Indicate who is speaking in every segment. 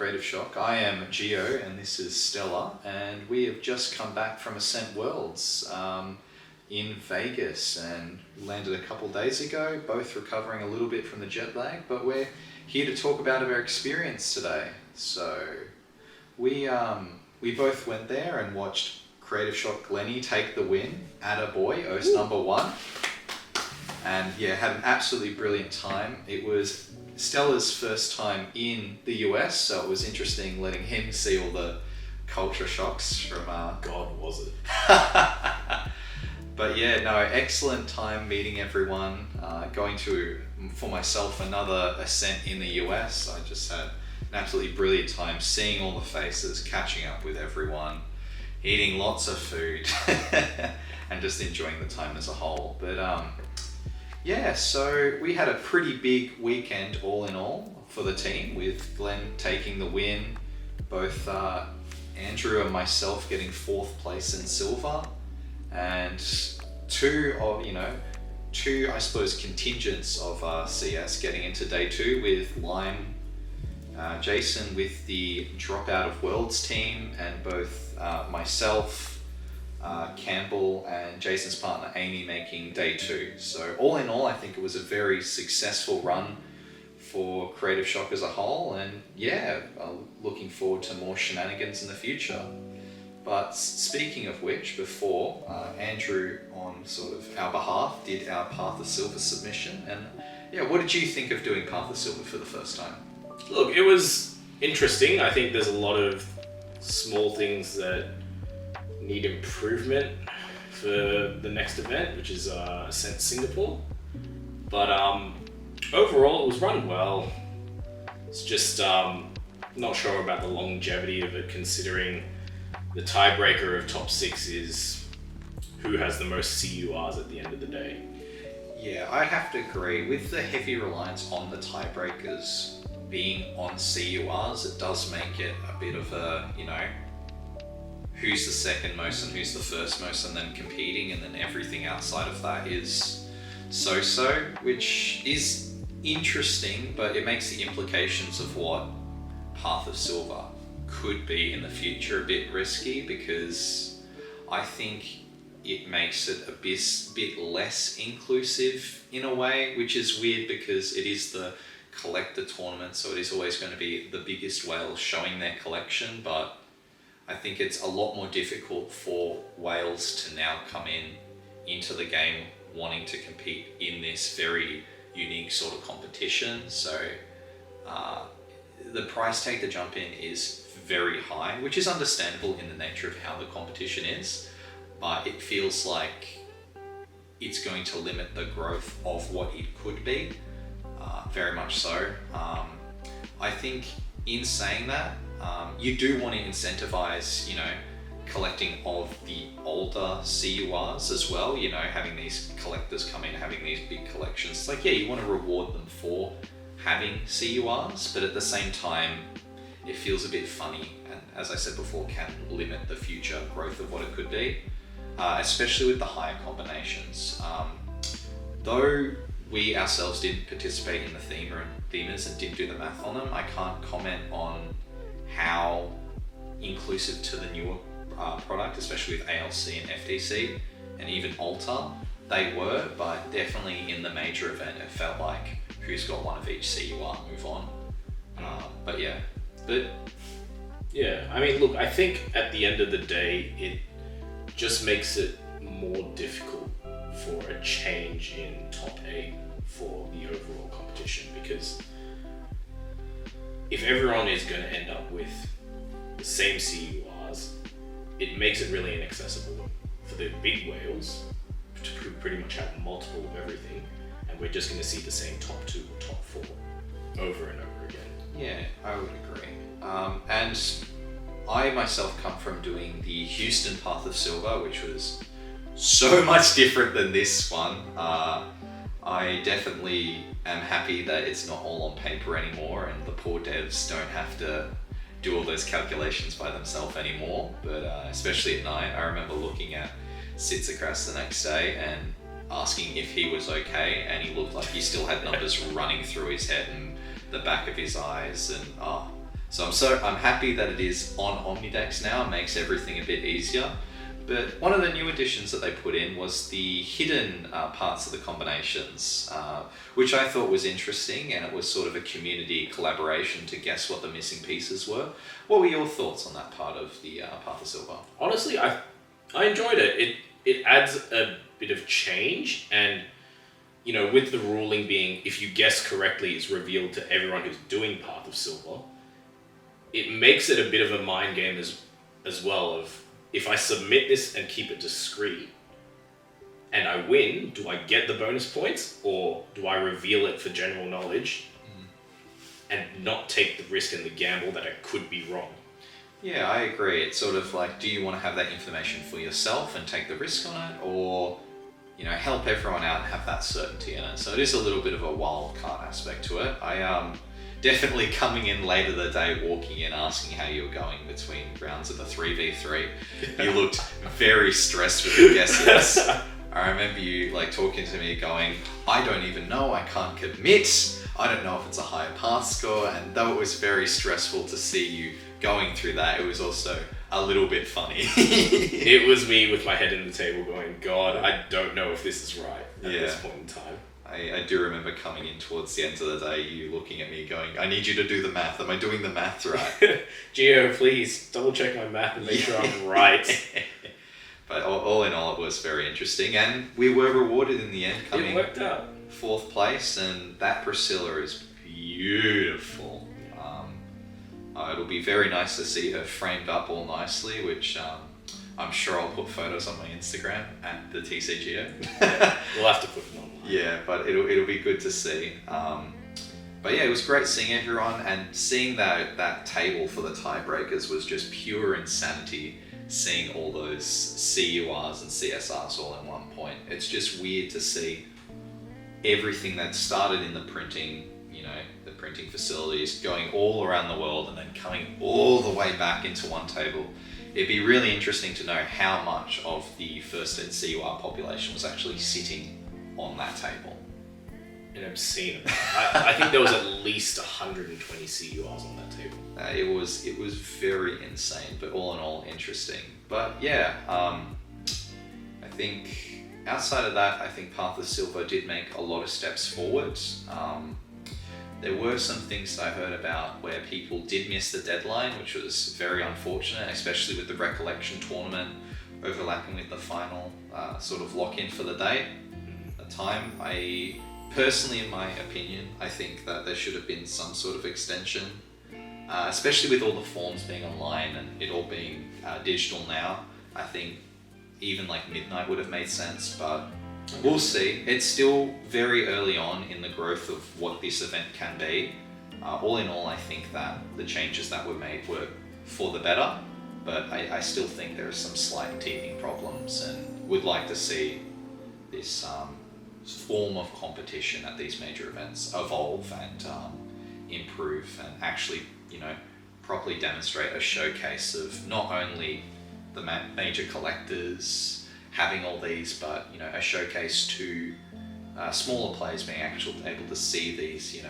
Speaker 1: Creative Shock. I am Geo and this is Stellar, and we have just come back from Ascent Worlds in Vegas and landed a couple days ago, both recovering a little bit from the jet lag, but we're here to talk about our experience today. So we both went there and watched Creative Shock Glennie take the win, attaboy, OS number 1. And yeah, had an absolutely brilliant time. It was Stellar's first time in the US, so it was interesting letting him see all the culture shocks from...
Speaker 2: God, was it?
Speaker 1: But yeah, no, excellent time meeting everyone. Going to, for myself, another Ascent in the US. I just had an absolutely brilliant time seeing all the faces, catching up with everyone, eating lots of food, and just enjoying the time as a whole. But yeah, so we had a pretty big weekend all in all for the team, with Glenn taking the win, both Andrew and myself getting 4th place in silver, and two, I suppose, contingents of CS getting into day 2 with Lime, Jason with the Dropout of Worlds team, and both myself, Campbell and Jason's partner Amy making day 2. So all in all, I think it was a very successful run for Creative Shock as a whole, and yeah, looking forward to more shenanigans in the future. But speaking of which, before, Andrew on sort of our behalf did our Path of Silver submission, and yeah, what did you think of doing Path of Silver for the first time?
Speaker 2: Look, it was interesting. I think there's a lot of small things that need improvement for the next event, which is Ascent Singapore. But overall, it was run well. It's just not sure about the longevity of it, considering the tiebreaker of top 6 is who has the most CURs at the end of the day.
Speaker 1: Yeah, I have to agree. With the heavy reliance on the tiebreakers being on CURs, it does make it a bit of a, who's the second most and who's the first most, and then competing, and then everything outside of that is so-so, which is interesting, but it makes the implications of what Path of Silver could be in the future a bit risky, because I think it makes it a bit less inclusive in a way, which is weird because it is the collector tournament, so it is always going to be the biggest whales showing their collection, but I think it's a lot more difficult for whales to now come into the game wanting to compete in this very unique sort of competition. So the price tag to jump in is very high, which is understandable in the nature of how the competition is, but it feels like it's going to limit the growth of what it could be, very much so. I think in saying that, you do want to incentivize, collecting of the older CURs as well, having these collectors come in, having these big collections. It's like, yeah, you want to reward them for having CURs, but at the same time, it feels a bit funny, and as I said before, can limit the future growth of what it could be, especially with the higher combinations. Though we ourselves didn't participate in the themers and didn't do the math on them, I can't comment on how inclusive to the newer product, especially with ALC and FTC and even Alta, they were, but definitely in the major event it felt like who's got one of each CUR, move on. But
Speaker 2: I mean, look, I think at the end of the day it just makes it more difficult for a change in top 8 for the overall competition, because if everyone is going to end up with the same CURs, it makes it really inaccessible for the big whales to pretty much have multiple of everything, and we're just going to see the same top 2 or top 4 over and over again.
Speaker 1: Yeah, I would agree. And I myself come from doing the Houston Path of Silver, which was so much different than this one. I definitely am happy that it's not all on paper anymore, and the poor devs don't have to do all those calculations by themselves anymore. But especially at night, I remember looking at Sitzakras the next day and asking if he was okay, and he looked like he still had numbers running through his head and the back of his eyes, and So I'm happy that it is on Omnidex now. It makes everything a bit easier. But one of the new additions that they put in was the hidden parts of the combinations, which I thought was interesting, and it was sort of a community collaboration to guess what the missing pieces were. What were your thoughts on that part of the Path of Silver?
Speaker 2: Honestly, I enjoyed it. It adds a bit of change, and with the ruling being if you guess correctly is revealed to everyone who's doing Path of Silver, it makes it a bit of a mind game as well of, if I submit this and keep it discreet and I win, do I get the bonus points, or do I reveal it for general knowledge and not take the risk and the gamble that I could be wrong?
Speaker 1: Yeah, I agree. It's sort of like, do you want to have that information for yourself and take the risk on it, or help everyone out and have that certainty in it? So it is a little bit of a wild card aspect to it. I definitely coming in later the day, walking in, asking how you were going between rounds of the 3v3. You looked very stressed with your guesses. I remember you talking to me going, I don't even know, I can't commit, I don't know if it's a higher path score, and though it was very stressful to see you going through that, it was also a little bit funny.
Speaker 2: It was me with my head in the table going, God, I don't know if this is right at this point in time.
Speaker 1: I do remember coming in towards the end of the day, you looking at me going, I need you to do the math. Am I doing the math right?
Speaker 2: Geo, please double check my math and make sure I'm right.
Speaker 1: But all in all, it was very interesting, and we were rewarded in the end, coming
Speaker 2: It worked out.
Speaker 1: 4th place, and that Priscilla is beautiful. It'll be very nice to see her framed up all nicely, which I'm sure I'll put photos on my Instagram at the TCGO.
Speaker 2: We'll have to put them online.
Speaker 1: Yeah, but it'll be good to see. But yeah, it was great seeing everyone, and seeing that table for the tiebreakers was just pure insanity. Seeing all those CURs and CSRs all in one point. It's just weird to see everything that started in the printing, the printing facilities, going all around the world and then coming all the way back into one table. It'd be really interesting to know how much of the first ed CUR population was actually sitting on that table.
Speaker 2: An obscene amount. I think there was at least 120 CURs on that table.
Speaker 1: It was very insane, but all in all interesting. But yeah, I think outside of that, I think Path of Silver did make a lot of steps forward. There were some things that I heard about where people did miss the deadline, which was very unfortunate, especially with the Recollection tournament overlapping with the final sort of lock-in for the day. At the time, personally, in my opinion, I think that there should have been some sort of extension, especially with all the forms being online and it all being digital now. I think even midnight would have made sense, but we'll see. It's still very early on in the growth of what this event can be. All in all, I think that the changes that were made were for the better, but I still think there are some slight teething problems, and would like to see this form of competition at these major events evolve and improve, and actually properly demonstrate a showcase of not only the major collectors having all these, but a showcase to smaller players being actually able to see these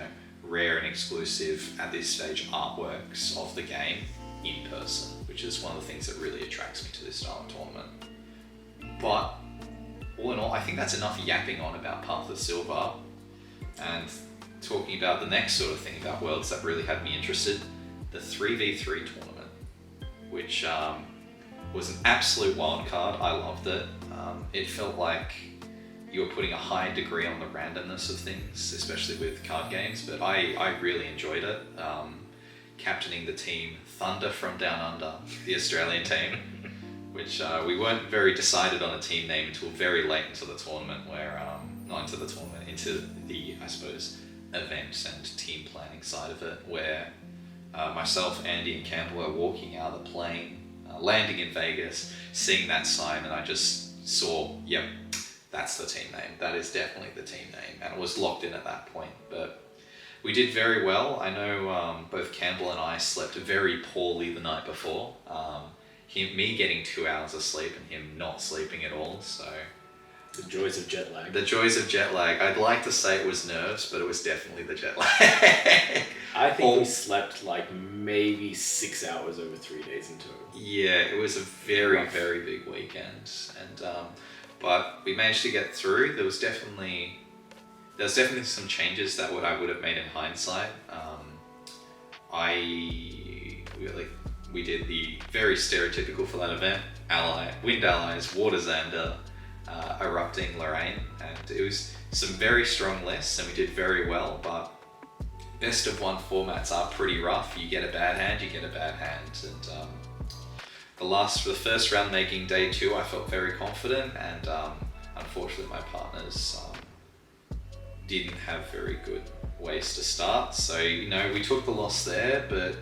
Speaker 1: rare and exclusive at this stage artworks of the game in person, which is one of the things that really attracts me to this style of tournament. But all in all, I think that's enough yapping on about Path of Silver, and talking about the next sort of thing about Worlds that really had me interested, the 3v3 tournament, which was an absolute wild card. I loved it. It felt like you were putting a high degree on the randomness of things, especially with card games, but I really enjoyed it. Captaining the team Thunder from Down Under, the Australian team, which we weren't very decided on a team name until very late into the tournament, into the, I suppose, event and team planning side of it, where myself, Andy and Campbell are walking out of the plane, landing in Vegas, seeing that sign, and I just saw, yep, that's the team name. That is definitely the team name, and it was locked in at that point. But we did very well. I know both Campbell and I slept very poorly the night before. Me getting 2 hours of sleep and him not sleeping at all. So
Speaker 2: The joys of jet lag.
Speaker 1: The joys of jet lag. I'd like to say it was nerves, but it was definitely the jet lag.
Speaker 2: I think we slept like maybe 6 hours over 3 days in total.
Speaker 1: Yeah, it was a very, very big weekend, and but we managed to get through. There was definitely some changes that I would have made in hindsight. We did the very stereotypical for that event: wind allies, water Xander, erupting Lorraine, and it was some very strong lists, and we did very well. But best of one formats are pretty rough. You get a bad hand, and the first round making day 2, I felt very confident, and unfortunately my partners didn't have very good ways to start. So we took the loss there, but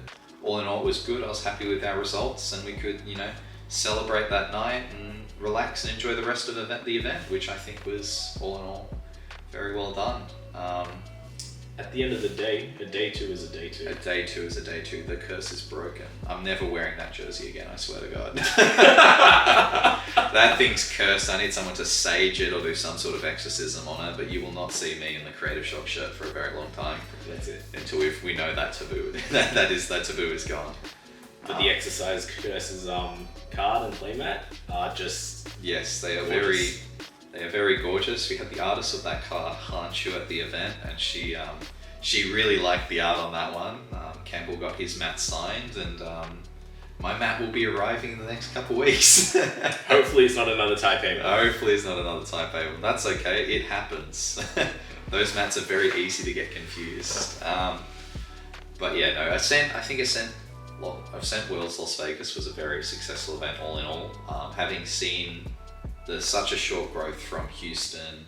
Speaker 1: all in all it was good. I was happy with our results, and we could celebrate that night and relax and enjoy the rest of the event, which I think was all in all very well done.
Speaker 2: At the end of the day, a day 2 is a day 2.
Speaker 1: A day 2 is a day 2. The curse is broken. I'm never wearing that jersey again, I swear to God. That thing's cursed. I need someone to sage it or do some sort of exorcism on it, but you will not see me in the Creative Shock shirt for a very long time.
Speaker 2: That's it.
Speaker 1: Until we know that taboo. that taboo is gone.
Speaker 2: But the exercise curses card and playmat are just...
Speaker 1: Yes, they are
Speaker 2: gorgeous.
Speaker 1: They are very gorgeous. We had the artist of that card, Hanshu, at the event, and she really liked the art on that one. Campbell got his mat signed, and my mat will be arriving in the next couple of weeks.
Speaker 2: Hopefully it's not another Taipei mat.
Speaker 1: Hopefully it's not another Taipei one. That's okay, it happens. Those mats are very easy to get confused. But yeah, no, Ascent Worlds Las Vegas was a very successful event all in all. Having seen such a short growth from Houston,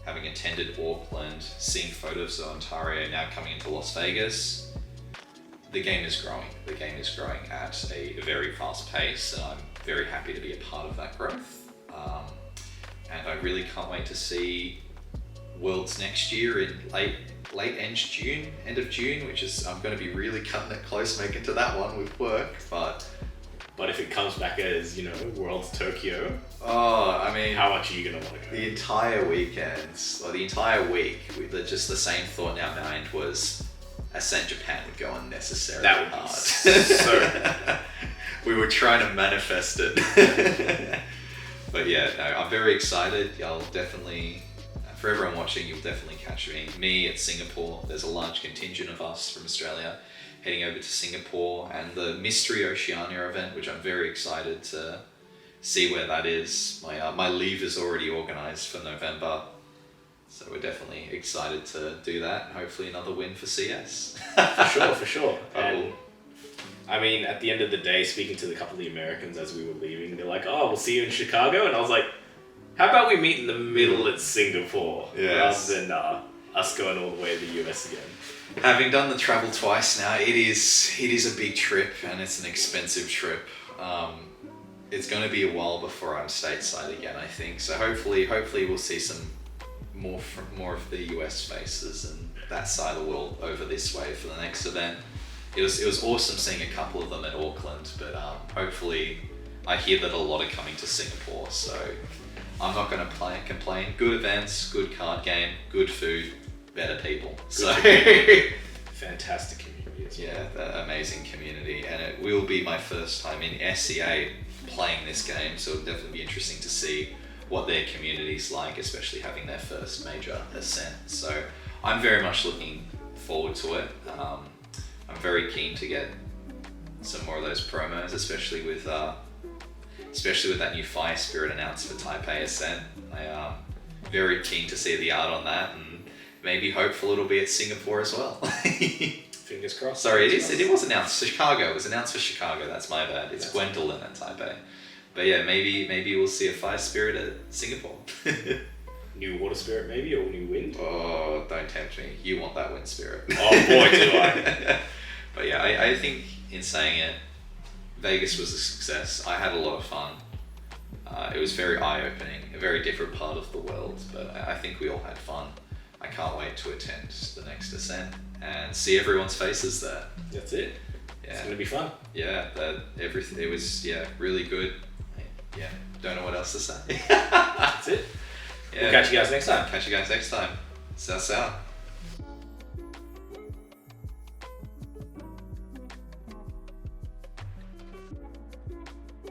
Speaker 1: having attended Auckland, seeing photos of Ontario, now coming into Las Vegas, the game is growing. The game is growing at a very fast pace, and I'm very happy to be a part of that growth. And I really can't wait to see Worlds next year in late end of June, which is, I'm going to be really cutting it close making to that one with work,
Speaker 2: But if it comes back as, World's Tokyo,
Speaker 1: I mean,
Speaker 2: how much are you going to want to go?
Speaker 1: The entire weekend, or the entire week, just the same thought in our mind was Ascent Japan would go unnecessarily
Speaker 2: that would
Speaker 1: hard.
Speaker 2: Be so
Speaker 1: We were trying to manifest it. But yeah, no, I'm very excited. I'll definitely, for everyone watching, you'll definitely catch me at Singapore. There's a large contingent of us from Australia heading over to Singapore, and the Mystery Oceania event, which I'm very excited to see where that is. My leave is already organised for November, so we're definitely excited to do that, and hopefully another win for CS.
Speaker 2: For sure. And I mean, at the end of the day, speaking to a couple of the Americans as we were leaving, they're like, "Oh, we'll see you in Chicago," and I was like, "How about we meet in the middle at Singapore, rather than us going all the way to the US again?"
Speaker 1: Having done the travel twice now, it is a big trip, and it's an expensive trip. It's going to be a while before I'm stateside again, I think. So hopefully we'll see some more of the US faces and that side of the world over this way for the next event. It was awesome seeing a couple of them at Auckland, but hopefully I hear that a lot are coming to Singapore. So I'm not going to complain. Good events, good card game, good food, better people.
Speaker 2: Fantastic community as well.
Speaker 1: Yeah, the amazing community, and it will be my first time in SEA playing this game, so it'll definitely be interesting to see what their community's like, especially having their first major Ascent. So I'm very much looking forward to it. I'm very keen to get some more of those promos, especially with that new Fire Spirit announced for Taipei Ascent. I'm very keen to see the art on that, and maybe hopeful it'll be at Singapore as well.
Speaker 2: Fingers crossed.
Speaker 1: Sorry, it was announced. Chicago. It was announced for Chicago. That's my bad. It's Gwendolyn at Taipei. But yeah, maybe we'll see a Fire Spirit at Singapore.
Speaker 2: New Water Spirit maybe, or new Wind?
Speaker 1: Oh, don't tempt me. You want that Wind Spirit.
Speaker 2: Oh boy, do I.
Speaker 1: But yeah, I think in saying it, Vegas was a success. I had a lot of fun. It was very eye-opening, a very different part of the world, but I think we all had fun. I can't wait to attend the next Ascent and see everyone's faces there.
Speaker 2: That's it.
Speaker 1: Yeah.
Speaker 2: It's gonna be fun.
Speaker 1: Yeah, everything. It was really good. Yeah, don't know what else to say.
Speaker 2: That's it. We'll catch you guys next time.
Speaker 1: Catch you guys next time. Ciao, ciao.